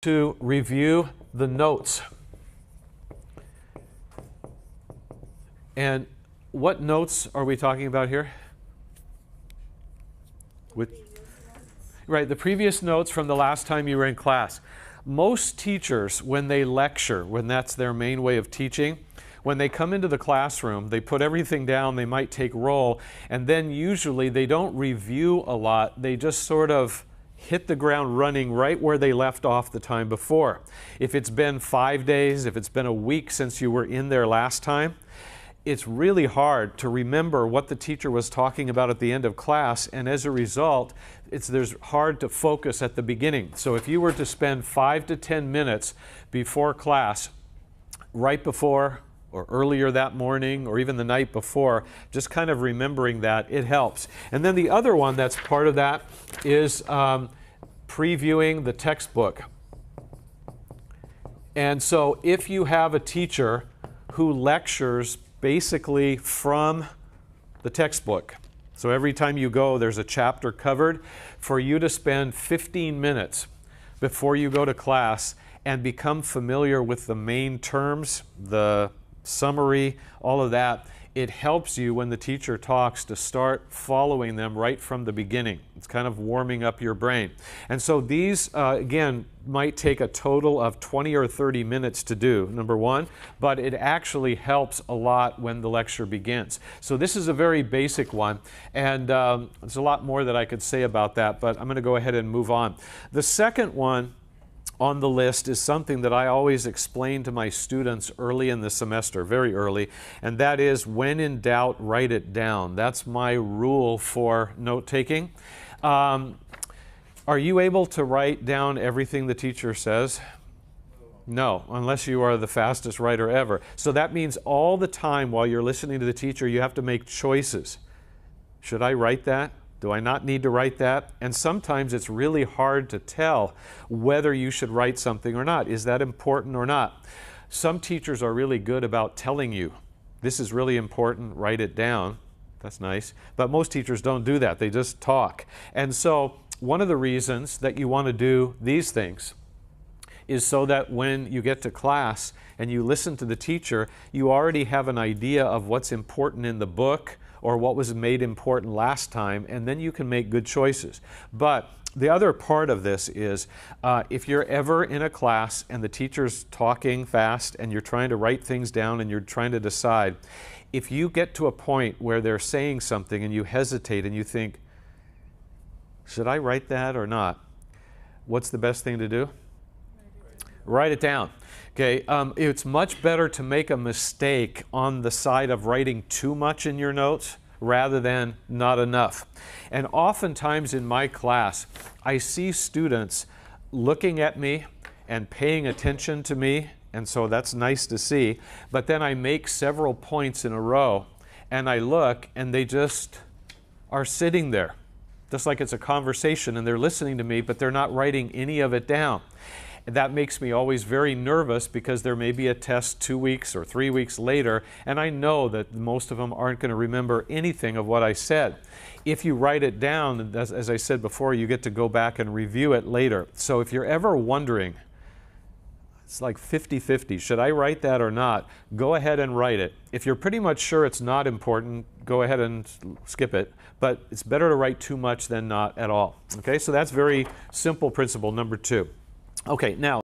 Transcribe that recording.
to review the notes. And what notes are we talking about here? Right, the previous notes from the last time you were in class. Most teachers, when they lecture, when that's their main way of teaching, when they come into the classroom, they put everything down, they might take roll, and then usually they don't review a lot, they just sort of hit the ground running right where they left off the time before. If it's been 5 days, if it's been a week since you were in there last time, it's really hard to remember what the teacher was talking about at the end of class, and as a result, there's hard to focus at the beginning. So if you were to spend 5 to 10 minutes before class, right before or earlier that morning or even the night before, just kind of remembering that, it helps. And then the other one that's part of that is previewing the textbook. And so if you have a teacher who lectures basically from the textbook, so every time you go there's a chapter covered, for you to spend 15 minutes before you go to class and become familiar with the main terms, the summary, all of that, it helps you when the teacher talks to start following them right from the beginning. It's kind of warming up your brain. And so these, again, might take a total of 20 or 30 minutes to do, number one, but it actually helps a lot when the lecture begins. So this is a very basic one, and there's a lot more that I could say about that, but I'm going to go ahead and move on. The second one on the list is something that I always explain to my students early in the semester, very early, and that is, when in doubt, write it down. That's my rule for note-taking. Are you able to write down everything the teacher says? No, unless you are the fastest writer ever. So that means all the time while you're listening to the teacher, you have to make choices. Should I write that? Do I not need to write that? And sometimes it's really hard to tell whether you should write something or not. Is that important or not? Some teachers are really good about telling you, this is really important, write it down. That's nice. But most teachers don't do that. They just talk. And so one of the reasons that you want to do these things is so that when you get to class and you listen to the teacher, you already have an idea of what's important in the book or what was made important last time, and then you can make good choices. But the other part of this is, if you're ever in a class and the teacher's talking fast and you're trying to write things down and you're trying to decide, if you get to a point where they're saying something and you hesitate and you think, should I write that or not? What's the best thing to do? Write it down. Okay, it's much better to make a mistake on the side of writing too much in your notes rather than not enough. And oftentimes in my class, I see students looking at me and paying attention to me, and so that's nice to see. But then I make several points in a row, and I look, and they just are sitting there, just like it's a conversation, and they're listening to me, but they're not writing any of it down. That makes me always very nervous, because there may be a test 2 weeks or 3 weeks later, and I know that most of them aren't going to remember anything of what I said. If you write it down, as I said before, you get to go back and review it later. So if you're ever wondering, it's like 50-50, should I write that or not? Go ahead and write it. If you're pretty much sure it's not important, go ahead and skip it. But it's better to write too much than not at all. Okay, so that's very simple principle number 2. Okay, now